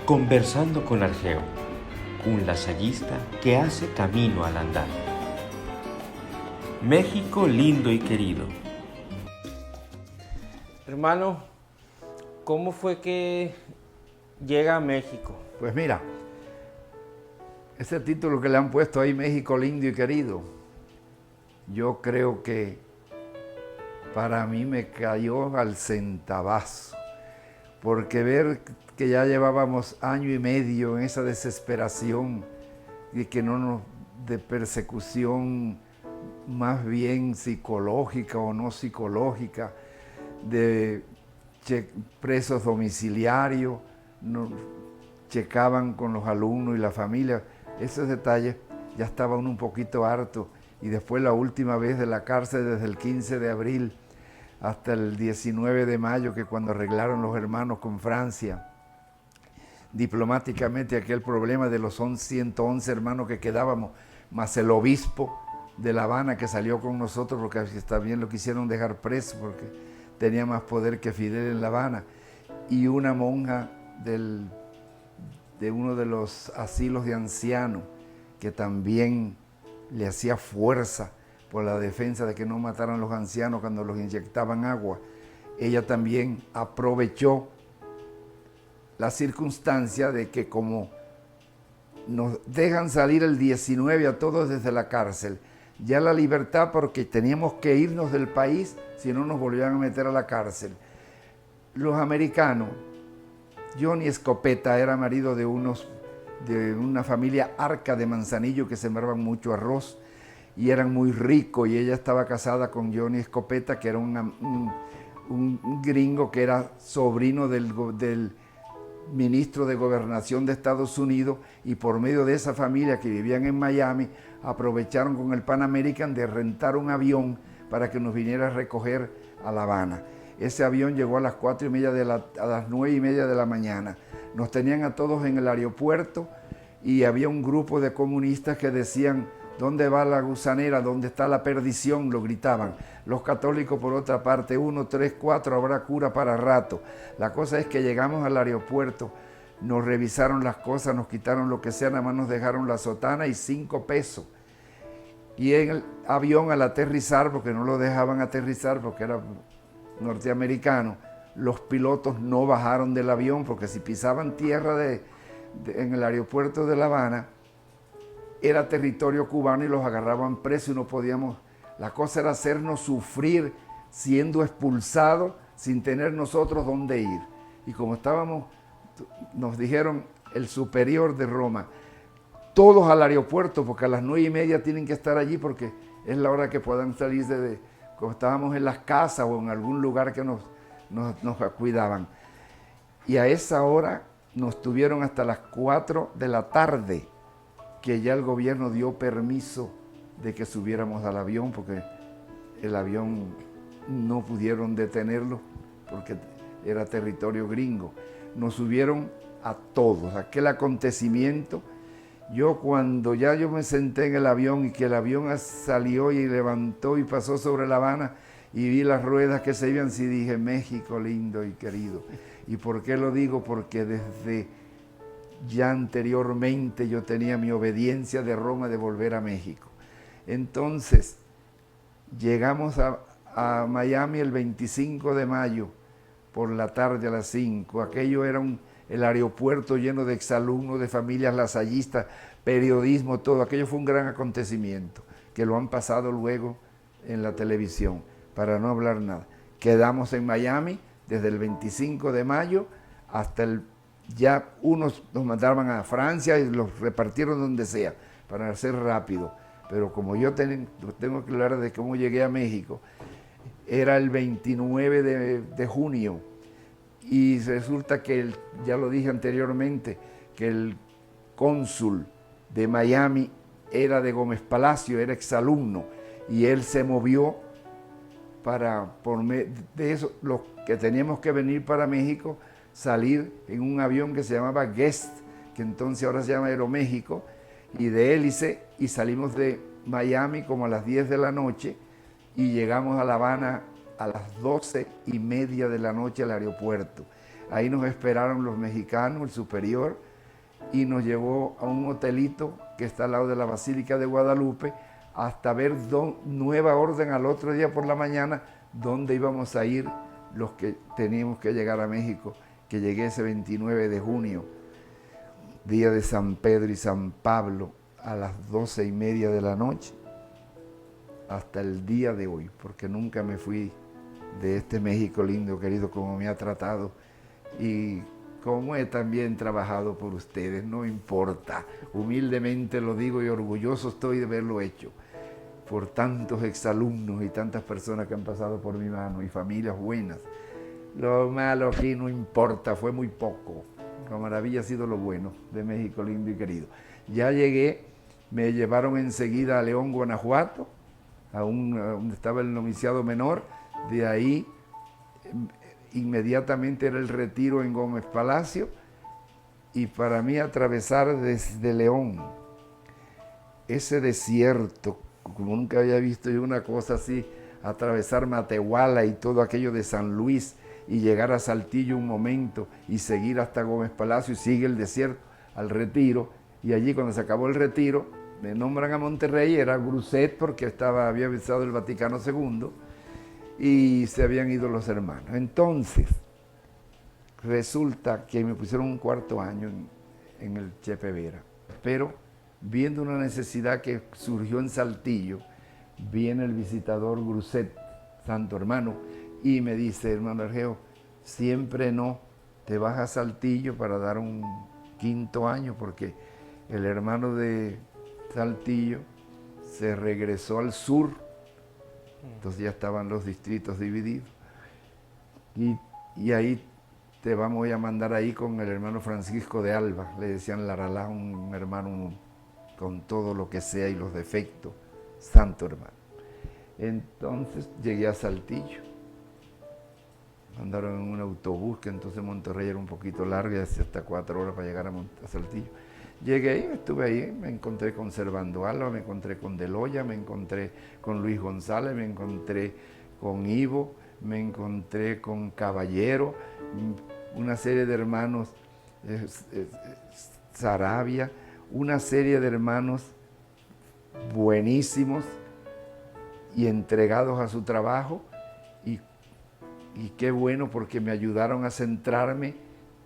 Conversando con Argeo, un lasallista que hace camino al andar. México lindo y querido. Hermano, ¿cómo fue que llega a México? Pues mira, ese título que le han puesto ahí, México lindo y querido, yo creo que para mí me cayó al centavazo, porque ver que ya llevábamos año y medio en esa desesperación y que no nos, de persecución más bien psicológica o no psicológica, de presos domiciliarios, nos checaban con los alumnos y la familia, esos detalles ya estaba uno un poquito harto. Y después la última vez de la cárcel desde el 15 de abril hasta el 19 de mayo, que cuando arreglaron los hermanos con Francia, diplomáticamente aquel problema de los 111 hermanos que quedábamos, más el obispo de La Habana que salió con nosotros, porque también lo quisieron dejar preso porque tenía más poder que Fidel en La Habana, y una monja de uno de los asilos de ancianos que también le hacía fuerza por la defensa de que no mataran los ancianos cuando los inyectaban agua. Ella también aprovechó la circunstancia de que como nos dejan salir el 19 a todos desde la cárcel, ya la libertad porque teníamos que irnos del país si no nos volvían a meter a la cárcel. Los americanos, Johnny Escopeta era marido de una familia Arca de Manzanillo que sembraban mucho arroz y eran muy ricos, y ella estaba casada con Johnny Escopeta, que era un gringo que era sobrino del ministro de Gobernación de Estados Unidos, y por medio de esa familia que vivían en Miami, aprovecharon con el Pan American de rentar un avión para que nos viniera a recoger a La Habana. Ese avión llegó a las 4:30 a las 9:30 de la mañana. Nos tenían a todos en el aeropuerto y había un grupo de comunistas que decían: ¿dónde va la gusanera? ¿Dónde está la perdición? Lo gritaban. Los católicos, por otra parte: 1, 3, 4, habrá cura para rato. La cosa es que llegamos al aeropuerto, nos revisaron las cosas, nos quitaron lo que sea, nada más nos dejaron la sotana y 5 pesos. Y en el avión, al aterrizar, porque no lo dejaban aterrizar porque era norteamericano, los pilotos no bajaron del avión, porque si pisaban tierra en el aeropuerto de La Habana, era territorio cubano y los agarraban presos y no podíamos. La cosa era hacernos sufrir siendo expulsados sin tener nosotros dónde ir. Y como estábamos, nos dijeron el superior de Roma: todos al aeropuerto, porque a las 9:30 tienen que estar allí, porque es la hora que puedan salir como estábamos en las casas o en algún lugar que nos cuidaban. Y a esa hora nos tuvieron hasta las 4 de la tarde, que ya el gobierno dio permiso de que subiéramos al avión, porque el avión no pudieron detenerlo porque era territorio gringo. Nos subieron a todos. Aquel acontecimiento, cuando yo me senté en el avión y que el avión salió y levantó y pasó sobre La Habana y vi las ruedas que se iban, sí dije: México lindo y querido. ¿Y por qué lo digo? Porque desde ya anteriormente yo tenía mi obediencia de Roma de volver a México. Entonces, llegamos a Miami el 25 de mayo por la tarde a las 5. Aquello era el aeropuerto lleno de exalumnos, de familias lasallistas, periodismo, todo. Aquello fue un gran acontecimiento, que lo han pasado luego en la televisión, para no hablar nada. Quedamos en Miami desde el 25 de mayo hasta ya unos nos mandaban a Francia y los repartieron donde sea, para ser rápido. Pero como yo tengo que hablar de cómo llegué a México, era el 29 de junio, y resulta que, ya lo dije anteriormente, que el cónsul de Miami era de Gómez Palacio, era exalumno, y él se movió de eso, los que teníamos que venir para México, salir en un avión que se llamaba Guest, que entonces ahora se llama Aeroméxico, y de hélice, y salimos de Miami como a las 10 de la noche y llegamos a La Habana a las 12:30 de la noche al aeropuerto. Ahí nos esperaron los mexicanos, el superior, y nos llevó a un hotelito que está al lado de la Basílica de Guadalupe, hasta ver nueva orden al otro día por la mañana, dónde íbamos a ir los que teníamos que llegar a México, que llegué ese 29 de junio, día de San Pedro y San Pablo, a las 12:30 de la noche, hasta el día de hoy, porque nunca me fui de este México lindo, querido, como me ha tratado y como he también trabajado por ustedes, no importa, humildemente lo digo y orgulloso estoy de haberlo hecho, por tantos exalumnos y tantas personas que han pasado por mi mano y familias buenas. Lo malo aquí no importa, fue muy poco. La maravilla ha sido lo bueno de México lindo y querido. Ya llegué, me llevaron enseguida a León, Guanajuato, donde estaba el noviciado menor. De ahí inmediatamente era el retiro en Gómez Palacio, y para mí atravesar desde León ese desierto, como nunca había visto yo una cosa así, atravesar Matehuala y todo aquello de San Luis y llegar a Saltillo un momento y seguir hasta Gómez Palacio y sigue el desierto al retiro, y allí cuando se acabó el retiro me nombran a Monterrey, era Gruset porque había visitado el Vaticano II y se habían ido los hermanos. Entonces resulta que me pusieron un cuarto año en el Chepe Vera, pero viendo una necesidad que surgió en Saltillo, viene el visitador Gruset, santo hermano, y me dice: hermano Argeo, siempre no te vas a Saltillo para dar un quinto año, porque el hermano de Saltillo se regresó al sur, entonces ya estaban los distritos divididos, y ahí te vamos a mandar ahí con el hermano Francisco de Alba, le decían Laralá, un hermano con todo lo que sea y los defectos, santo hermano. Entonces llegué a Saltillo, mandaron en un autobús, que entonces Monterrey era un poquito largo, y hasta 4 horas para llegar a Saltillo. Llegué ahí, estuve ahí, me encontré con Servando Alba, me encontré con Deloya, me encontré con Luis González, me encontré con Ivo, me encontré con Caballero, una serie de hermanos, Sarabia, una serie de hermanos buenísimos y entregados a su trabajo, y qué bueno, porque me ayudaron a centrarme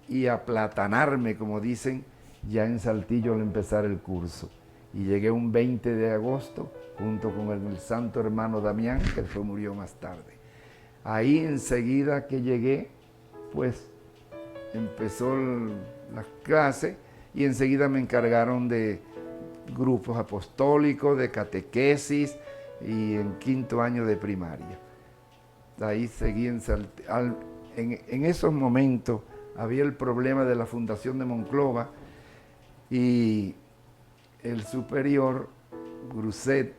y a aplatanarme, como dicen, ya en Saltillo al empezar el curso. Y llegué un 20 de agosto junto con el santo hermano Damián, que después murió más tarde. Ahí enseguida que llegué, pues empezó la clase, y enseguida me encargaron de grupos apostólicos, de catequesis, y en quinto año de primaria. Ahí seguí en esos momentos había el problema de la fundación de Monclova, y el superior Gruset,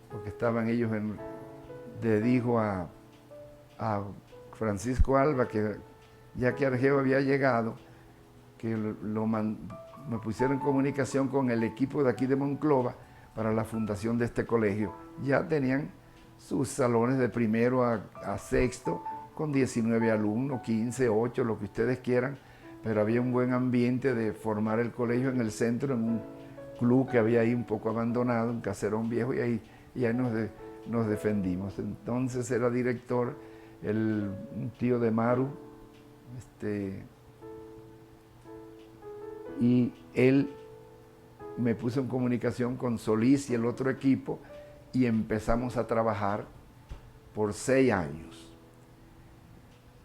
porque estaban ellos, le dijo a Francisco Alba, que ya que Argeo había llegado, que me pusieron en comunicación con el equipo de aquí de Monclova para la fundación de este colegio. Ya tenían sus salones de primero a sexto, con 19 alumnos, 15, 8, lo que ustedes quieran, pero había un buen ambiente de formar el colegio en el centro, en un club que había ahí un poco abandonado, un caserón viejo, y ahí nos defendimos. Entonces era director un tío de Maru, y él me puso en comunicación con Solís y el otro equipo, y empezamos a trabajar por 6 años.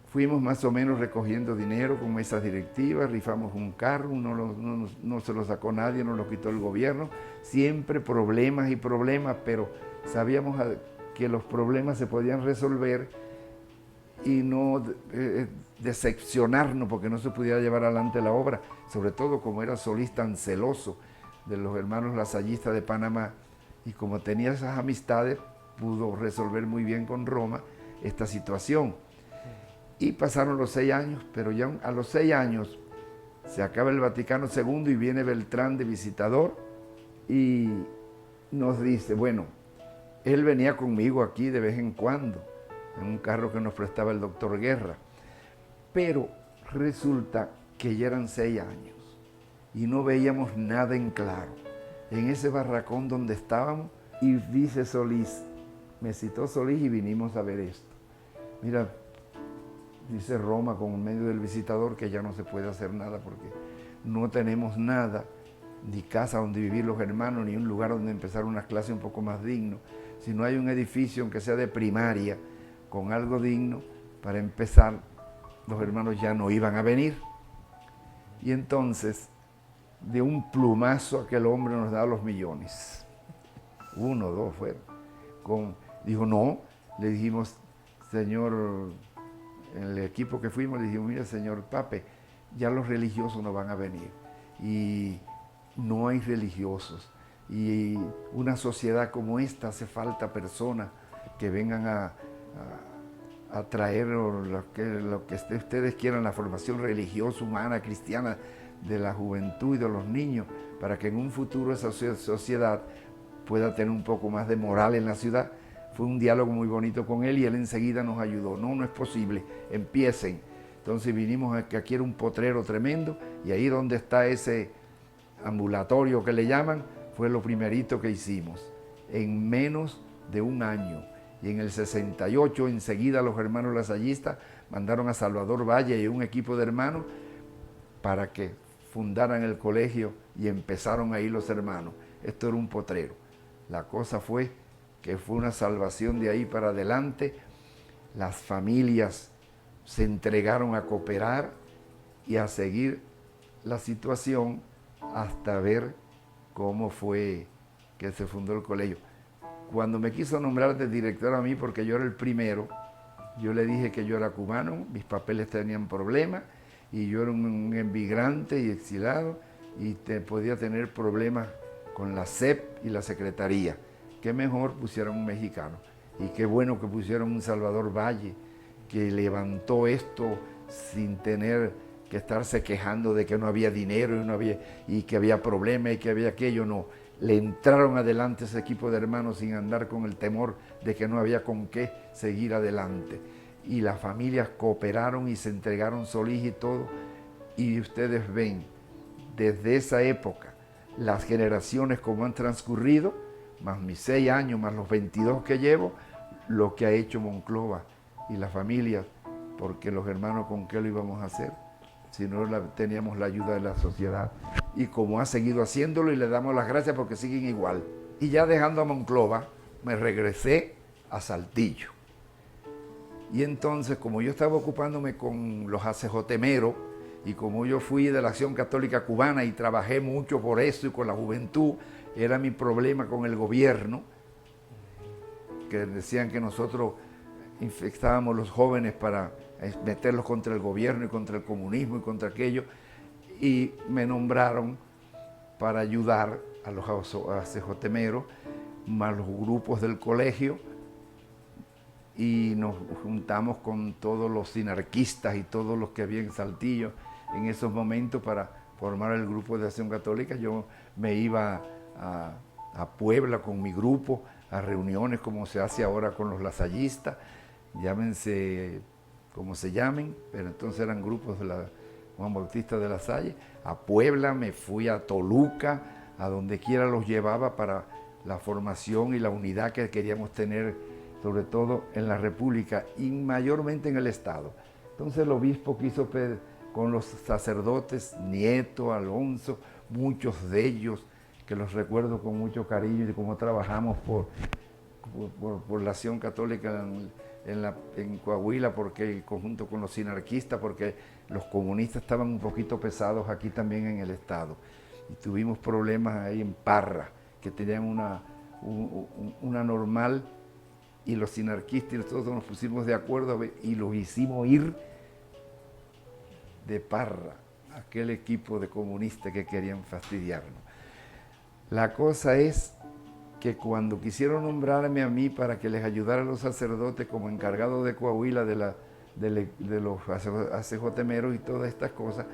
Fuimos más o menos recogiendo dinero con mesas directivas, rifamos un carro, no se lo sacó nadie, no lo quitó el gobierno, siempre problemas y problemas, pero sabíamos que los problemas se podían resolver y no decepcionarnos porque no se pudiera llevar adelante la obra, sobre todo como era Solís tan celoso de los hermanos lasallistas de Panamá, y como tenía esas amistades, pudo resolver muy bien con Roma esta situación. Y pasaron los 6 años, pero ya a los 6 años se acaba el Vaticano II y viene Beltrán de visitador y nos dice, bueno, él venía conmigo aquí de vez en cuando, en un carro que nos prestaba el doctor Guerra, pero Resulta que ya eran 6 años y no veíamos nada en claro. En ese barracón donde estábamos, y dice Solís, me citó Solís y vinimos a ver esto. Mira, dice Roma con medio del visitador que ya no se puede hacer nada porque no tenemos nada, ni casa donde vivir los hermanos, ni un lugar donde empezar una clase un poco más digno. Si no hay un edificio, aunque sea de primaria, con algo digno, para empezar, los hermanos ya no iban a venir. Y entonces, de un plumazo, aquel hombre nos da los millones. 1, 2 fueron. Dijo, no, le dijimos, señor, en el equipo que fuimos, le dijimos, mira, señor Pape, ya los religiosos no van a venir. Y no hay religiosos. Y una sociedad como esta hace falta personas que vengan a traer lo que ustedes quieran, la formación religiosa, humana, cristiana de la juventud y de los niños, para que en un futuro esa sociedad pueda tener un poco más de moral en la ciudad. Fue un diálogo muy bonito con él y él enseguida nos ayudó. No es posible, empiecen. Entonces vinimos que aquí era un potrero tremendo y ahí donde está ese ambulatorio que le llaman, fue lo primerito que hicimos, en menos de un año. Y en el 68 enseguida los hermanos lasallistas mandaron a Salvador Valle y un equipo de hermanos para que fundaran el colegio y empezaron ahí los hermanos. Esto era un potrero. La cosa fue que fue una salvación de ahí para adelante. Las familias se entregaron a cooperar y a seguir la situación hasta ver cómo fue que se fundó el colegio. Cuando me quiso nombrar de director a mí, porque yo era el primero, yo le dije que yo era cubano, mis papeles tenían problemas, y yo era un emigrante y exilado, y podía tener problemas con la SEP y la Secretaría. Qué mejor pusieron un mexicano, y qué bueno que pusieron un Salvador Valle, que levantó esto sin tener que estarse quejando de que no había dinero y que había problemas y que había aquello, no. Le entraron adelante ese equipo de hermanos sin andar con el temor de que no había con qué seguir adelante. Y las familias cooperaron y se entregaron Solís y todo. Y ustedes ven, desde esa época, las generaciones como han transcurrido, más mis 6 años, más los 22 que llevo, lo que ha hecho Monclova y las familias, porque los hermanos con qué lo íbamos a hacer, si no teníamos la ayuda de la sociedad. Y como ha seguido haciéndolo, y le damos las gracias porque siguen igual. Y ya dejando a Monclova, me regresé a Saltillo. Y entonces, como yo estaba ocupándome con los ACJmeros, y como yo fui de la Acción Católica Cubana y trabajé mucho por eso y con la juventud, era mi problema con el gobierno, que decían que nosotros infectábamos los jóvenes para meterlos contra el gobierno y contra el comunismo y contra aquello, y me nombraron para ayudar a los ACJmeros, más los grupos del colegio, y nos juntamos con todos los sinarquistas y todos los que había en Saltillo en esos momentos para formar el grupo de Acción Católica. Yo me iba a Puebla con mi grupo, a reuniones como se hace ahora con los lasallistas, llámense como se llamen, pero entonces eran grupos de la Juan Bautista de la Salle. A Puebla, me fui a Toluca, a donde quiera los llevaba para la formación y la unidad que queríamos tener, sobre todo en la República y mayormente en el Estado. Entonces el obispo quiso con los sacerdotes, Nieto, Alonso, muchos de ellos, que los recuerdo con mucho cariño y cómo trabajamos por la Acción Católica en Coahuila, porque conjunto con los sinarquistas, porque los comunistas estaban un poquito pesados aquí también en el Estado. Y tuvimos problemas ahí en Parra, que tenían una normal, y los sinarquistas y nosotros nos pusimos de acuerdo y los hicimos ir de Parra, aquel equipo de comunistas que querían fastidiarnos. La cosa es que cuando quisieron nombrarme a mí para que les ayudara a los sacerdotes como encargado de Coahuila de los ACJmeros y todas estas cosas,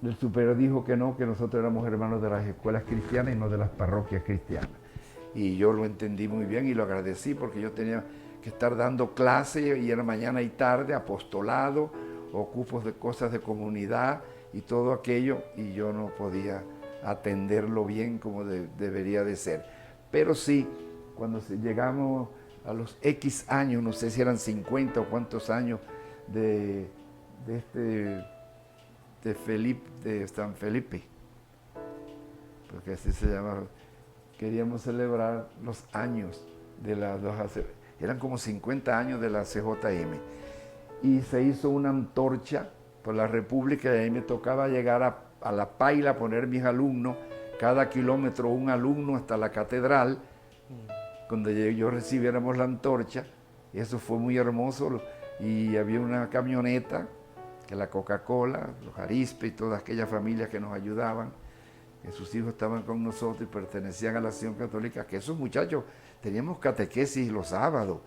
el superior dijo que no, que nosotros éramos hermanos de las escuelas cristianas y no de las parroquias cristianas. Y yo lo entendí muy bien y lo agradecí, porque yo tenía que estar dando clase y era mañana y tarde, apostolado, ocupos de cosas de comunidad y todo aquello, y yo no podía atenderlo bien como debería de ser. Pero sí, cuando llegamos a los X años, no sé si eran 50 o cuántos años de San Felipe, porque así se llamaba, queríamos celebrar los años de las dos, eran como 50 años de la CJM, y se hizo una antorcha por la República, y ahí me tocaba llegar a La Paila a poner mis alumnos, cada kilómetro un alumno hasta la catedral, donde yo recibiéramos la antorcha. Y eso fue muy hermoso, y había una camioneta, que la Coca-Cola, los Arispe y todas aquellas familias que nos ayudaban, que sus hijos estaban con nosotros y pertenecían a la Acción Católica, que esos muchachos teníamos catequesis los sábados,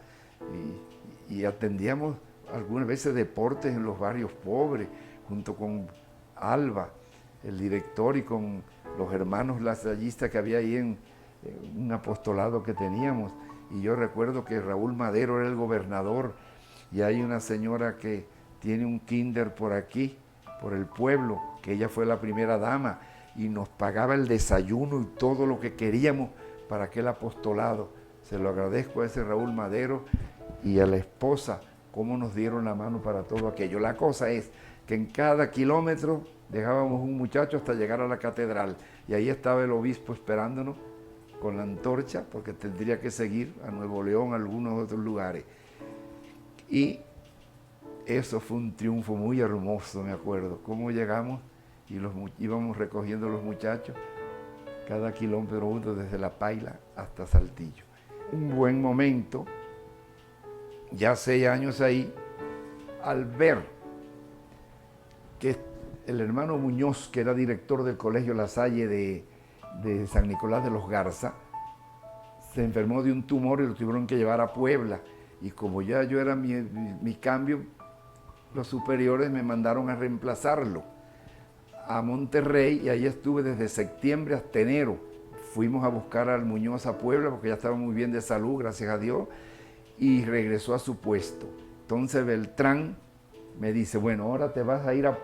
y atendíamos algunas veces deportes en los barrios pobres, junto con Alba, el director, y con los hermanos lasallistas que había ahí en un apostolado que teníamos. Y yo recuerdo que Raúl Madero era el gobernador, y hay una señora que tiene un kinder por aquí, por el pueblo, que ella fue la primera dama, y nos pagaba el desayuno y todo lo que queríamos para aquel apostolado. Se lo agradezco a ese Raúl Madero y a la esposa, cómo nos dieron la mano para todo aquello. La cosa es que en cada kilómetro dejábamos un muchacho hasta llegar a la catedral, y ahí estaba el obispo esperándonos con la antorcha, porque tendría que seguir a Nuevo León, a algunos otros lugares. Y eso fue un triunfo muy hermoso, me acuerdo, cómo llegamos y íbamos recogiendo los muchachos cada kilómetro uno, desde La Paila hasta Saltillo. Un buen momento, ya 6 años ahí, al ver que el hermano Muñoz, que era director del Colegio La Salle de San Nicolás de los Garza, se enfermó de un tumor y lo tuvieron que llevar a Puebla. Y como ya yo era mi cambio, los superiores me mandaron a reemplazarlo a Monterrey, y ahí estuve desde septiembre hasta enero. Fuimos a buscar al Muñoz a Puebla porque ya estaba muy bien de salud, gracias a Dios, y regresó a su puesto. Entonces Beltrán me dice, bueno, ahora te vas a ir a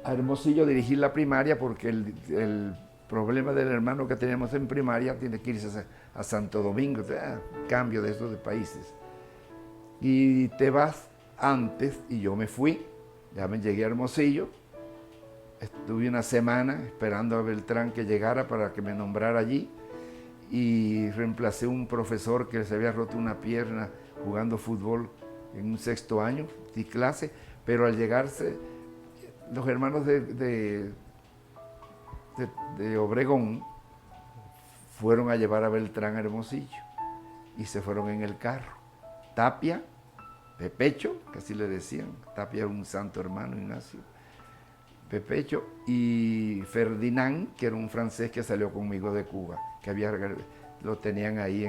Hermosillo a dirigir la primaria, porque el problema del hermano que teníamos en primaria tiene que irse a Santo Domingo, cambio de esos de países. Y te vas antes, y yo me fui, ya me llegué a Hermosillo, estuve una semana esperando a Beltrán que llegara para que me nombrara allí, y reemplacé un profesor que se había roto una pierna jugando fútbol en un 6º año, di clase, pero al llegarse los hermanos de Obregón fueron a llevar a Beltrán a Hermosillo, y se fueron en el carro. Tapia, Pepecho, que así le decían, Tapia era un santo hermano, Ignacio, Pepecho, y Ferdinand, que era un francés que salió conmigo de Cuba, que lo tenían ahí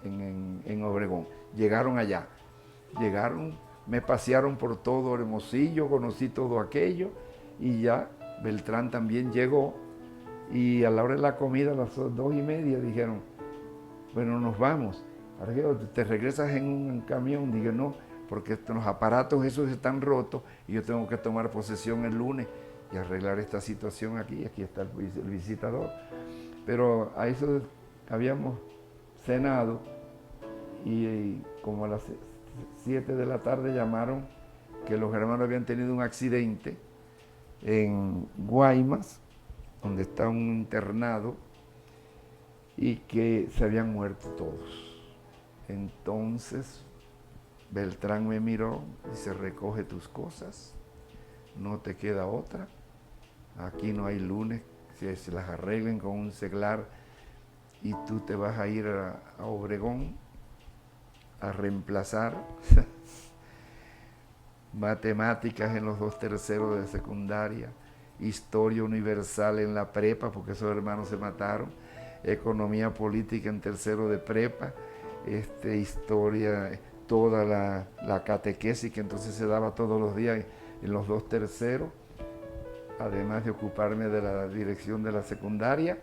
en Obregón. Llegaron allá, me pasearon por todo Hermosillo, conocí todo aquello, y ya Beltrán también llegó, y a la hora de la comida, a las 2:30, dijeron, bueno, nos vamos. Ahora, ¿te regresas en un camión? Dije, no, porque los aparatos esos están rotos, y yo tengo que tomar posesión el lunes y arreglar esta situación aquí. Aquí está el visitador. Pero a eso habíamos cenado, y como a las 7 de la tarde llamaron que los hermanos habían tenido un accidente en Guaymas, donde está un internado, y que se habían muerto todos. Entonces Beltrán me miró y dice, recoge tus cosas, no te queda otra, aquí no hay lunes, que se las arreglen con un seglar, y tú te vas a ir a Obregón a reemplazar matemáticas en los 2 terceros de secundaria, historia universal en la prepa, porque esos hermanos se mataron, economía política en 3º de prepa, historia, toda la catequesis que entonces se daba todos los días en los 2 terceros, además de ocuparme de la dirección de la secundaria.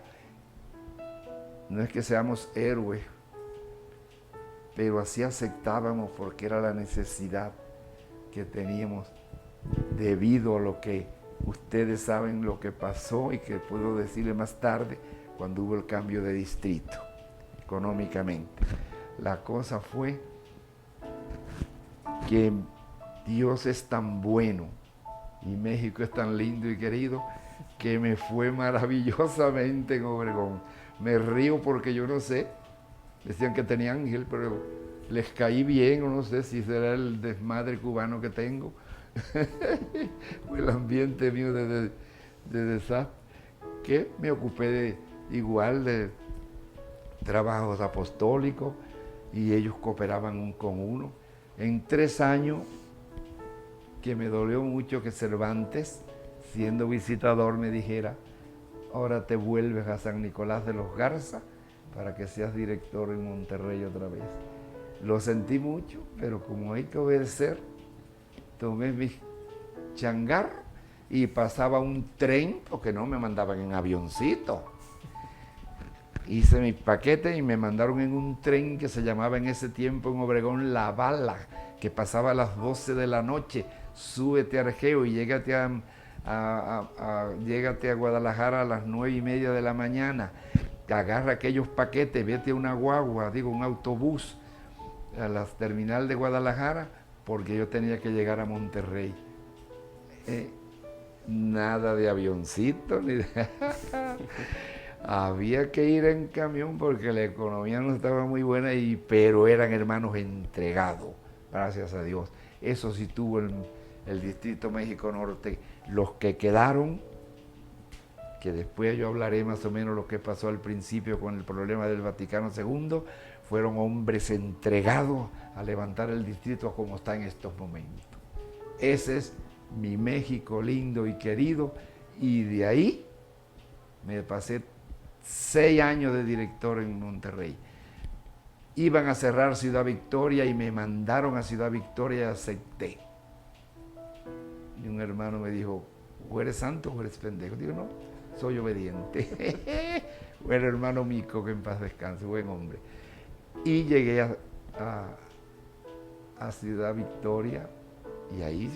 No es que seamos héroes, pero así aceptábamos, porque era la necesidad que teníamos debido a lo que ustedes saben lo que pasó y que puedo decirle más tarde cuando hubo el cambio de distrito económicamente. La cosa fue que Dios es tan bueno y México es tan lindo y querido que me fue maravillosamente en Obregón. Me río porque yo no sé, decían que tenía ángel, pero les caí bien, o no sé si será el desmadre cubano que tengo, o el ambiente mío de desastre, que me ocupé igual de trabajos apostólicos y ellos cooperaban con uno. En 3 años, que me dolió mucho que Cervantes, siendo visitador, me dijera, ahora te vuelves a San Nicolás de los Garza para que seas director en Monterrey otra vez. Lo sentí mucho, pero como hay que obedecer, tomé mi changarro y pasaba un tren, porque no me mandaban en avioncito. Hice mis paquetes y me mandaron en un tren que se llamaba en ese tiempo en Obregón La Bala, que pasaba a las 12 de la noche. Súbete a Argeo y llégate a Guadalajara a las 9:30 de la mañana. Agarra aquellos paquetes, vete a una guagua, un autobús, a la terminal de Guadalajara, porque yo tenía que llegar a Monterrey. Nada de avioncito, ni de... Había que ir en camión porque la economía no estaba muy buena, pero eran hermanos entregados, gracias a Dios. Eso sí tuvo el Distrito México Norte. Los que quedaron, que después yo hablaré más o menos lo que pasó al principio con el problema del Vaticano II, fueron hombres entregados a levantar el distrito como está en estos momentos. Ese es mi México lindo y querido, y de ahí me pasé 6 años de director en Monterrey. Iban a cerrar Ciudad Victoria y me mandaron a Ciudad Victoria y acepté. Y un hermano me dijo, ¿o eres santo o eres pendejo? Digo, no, soy obediente. El hermano Mico, que en paz descanse, buen hombre. Y llegué a Ciudad Victoria y ahí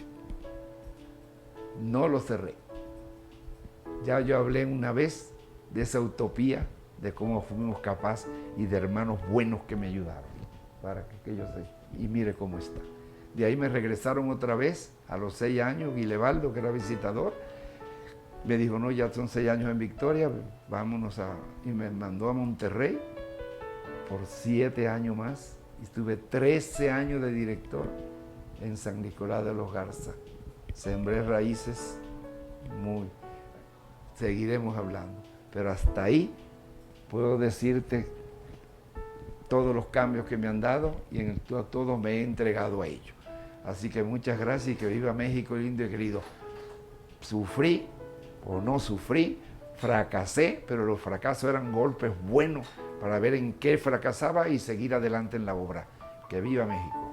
no lo cerré. Ya yo hablé una vez de esa utopía, de cómo fuimos capaces y de hermanos buenos que me ayudaron para que yo sé. Y mire cómo está. De ahí me regresaron otra vez a los 6 años, Guilevaldo, que era visitador, me dijo, no, ya son 6 años en Victoria, vámonos y me mandó a Monterrey por 7 años más. Y estuve 13 años de director en San Nicolás de los Garza. Sembré raíces seguiremos hablando. Pero hasta ahí puedo decirte todos los cambios que me han dado y en todo me he entregado a ellos. Así que muchas gracias y que viva México lindo y querido. Sufrí o no sufrí, fracasé, pero los fracasos eran golpes buenos para ver en qué fracasaba y seguir adelante en la obra. Que viva México.